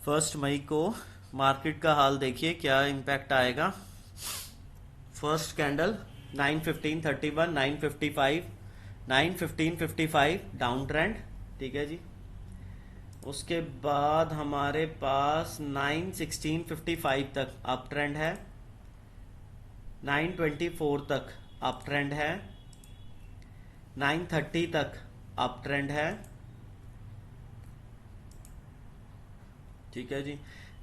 1 मई को मार्केट का हाल देखिए क्या इम्पैक्ट आएगा। फर्स्ट कैंडल 9:15:31, 9:55, 9:15:55 डाउन ट्रेंड, ठीक है जी। उसके बाद हमारे पास 9:16:55 तक अप ट्रेंड है, 9:24 तक अप ट्रेंड है, 9:30 तक अप ट्रेंड है, ठीक है जी।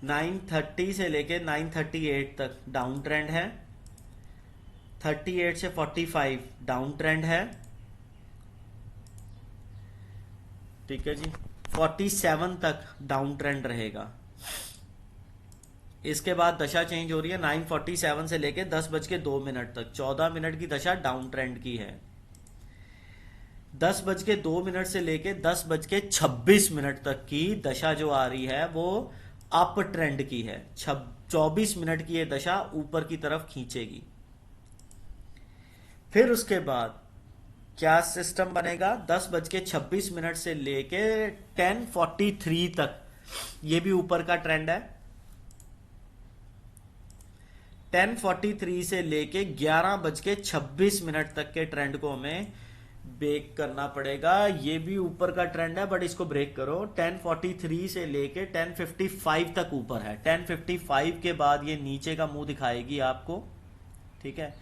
9:30 से लेके 9:38 तक डाउन ट्रेंड है, 38 से 45 डाउन ट्रेंड है, ठीक है जी। 47 तक डाउन ट्रेंड रहेगा। इसके बाद दशा चेंज हो रही है 9:47 से लेके 10:02 तक, 14 मिनट की दशा डाउन ट्रेंड की है। 10:02 से लेके 10:26 तक की दशा जो आ रही है वो अप ट्रेंड की है। 24 मिनट की ये दशा ऊपर की तरफ खींचेगी। फिर उसके बाद क्या सिस्टम बनेगा, 10:26 से लेके 10:43 तक ये भी ऊपर का ट्रेंड है। 10:43 से लेके 11:26 तक के ट्रेंड को हमें ब्रेक करना पड़ेगा। ये भी ऊपर का ट्रेंड है बट इसको ब्रेक करो। 10:43 से लेके 10:55 तक ऊपर है। 10:55 के बाद ये नीचे का मुंह दिखाएगी आपको, ठीक है।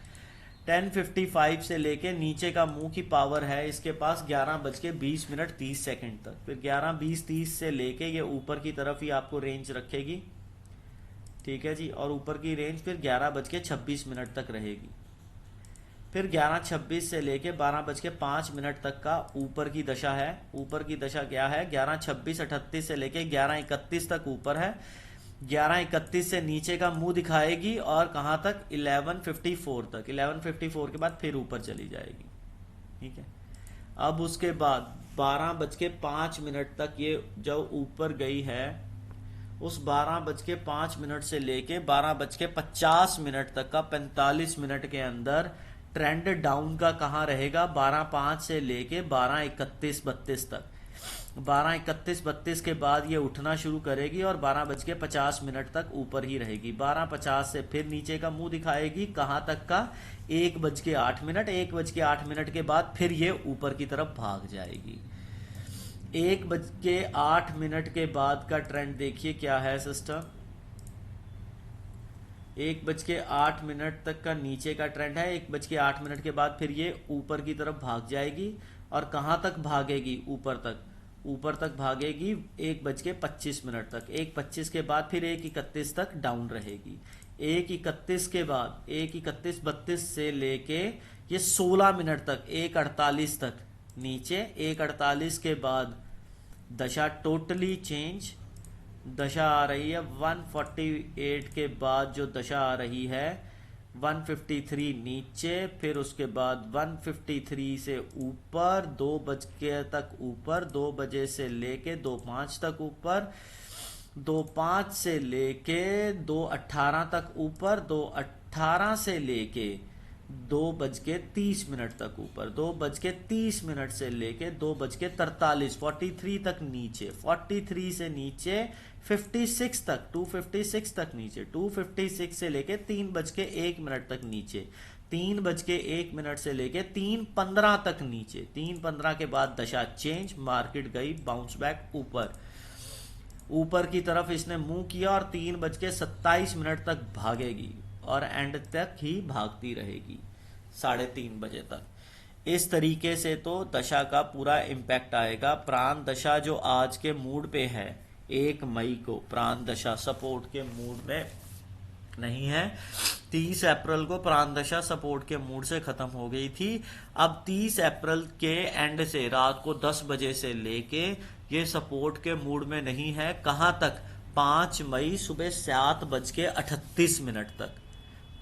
10:55 से लेके नीचे का मुंह की पावर है इसके पास 11:20:30 तक। फिर 11:20:30 से लेके ये ऊपर की तरफ ही आपको रेंज रखेगी, ठीक है जी। और ऊपर की रेंज फिर 11:26 तक रहेगी। फिर 11:26 से लेके 12:05 तक का ऊपर की दशा है। ऊपर की दशा क्या है, 11:26:38 से लेके 11:31 तक ऊपर है। 11:31 से नीचे का मुंह दिखाएगी और कहां तक, 11:54 तक। 11:54 के बाद फिर ऊपर चली जाएगी, ठीक है। अब उसके बाद 12:05 तक ये जो ऊपर गई है, उस 12:05 से लेके 12:50 तक का 45 मिनट के अंदर ट्रेंड डाउन का कहां रहेगा, 12:05 से लेके 12:31:32 तक। 12:31:32 के बाद ये उठना शुरू करेगी और 12:50 तक ऊपर ही रहेगी। 12:50 से फिर नीचे का मुंह दिखाएगी, कहां तक का, 1:08। 1:08 के बाद फिर ये ऊपर की तरफ भाग जाएगी। 1:08 के बाद का ट्रेंड देखिए क्या है सिस्टम। 1:08 तक का नीचे का ट्रेंड है। 1:08 के बाद फिर ये ऊपर की तरफ भाग जाएगी और कहां तक भागेगी, ऊपर तक भागेगी 1:25 तक। 1:25 के बाद फिर 1:31 तक डाउन रहेगी। 1:31 के बाद 1:31:32 से लेके ये 16 मिनट तक 1:48 तक नीचे। 1:48 के बाद दशा टोटली चेंज, दशा आ रही है 148 के बाद जो दशा आ रही है 153 नीचे। फिर उसके बाद 153 से ऊपर 2 बजे तक ऊपर, 2 बजे से लेके 2:05 तक ऊपर, 2:05 से लेके 2:18 तक ऊपर, 2:18 से लेके 2:30 तक ऊपर, 2:30 से लेके 2:43 43 तक नीचे, 43 से नीचे 56 तक, 256 तक नीचे, 256 से लेके 3:01 तक नीचे, 3:01 से लेके 3:15 तक नीचे। 3:15 के बाद दशा चेंज, मार्केट गई बाउंस बैक ऊपर की तरफ इसने मुंह किया और 3:27 तक भागेगी और एंड तक ही भागती रहेगी 3:30 बजे तक। इस तरीके से तो दशा का पूरा इम्पैक्ट आएगा। प्राण दशा जो आज के मूड पे है, 1 मई को प्राण दशा सपोर्ट के मूड में नहीं है। 30 अप्रैल को प्राण दशा सपोर्ट के मूड से खत्म हो गई थी। अब 30 अप्रैल के एंड से रात को 10 बजे से लेके ये सपोर्ट के मूड में नहीं है। कहां तक, 5 मई सुबह 7:38 तक।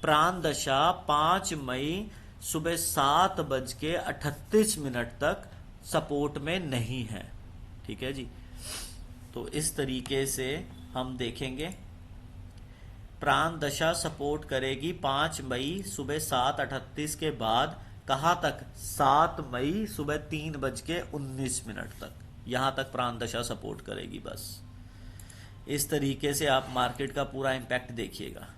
प्राण दशा 5 मई सुबह 7:38 तक सपोर्ट में नहीं है, ठीक है जी। तो इस तरीके से हम देखेंगे प्राण दशा सपोर्ट करेगी 5 मई सुबह 7:38 के बाद कहां तक, 7 मई सुबह 3:19 तक। यहां तक प्राण दशा सपोर्ट करेगी बस। इस तरीके से आप मार्केट का पूरा इम्पैक्ट देखिएगा।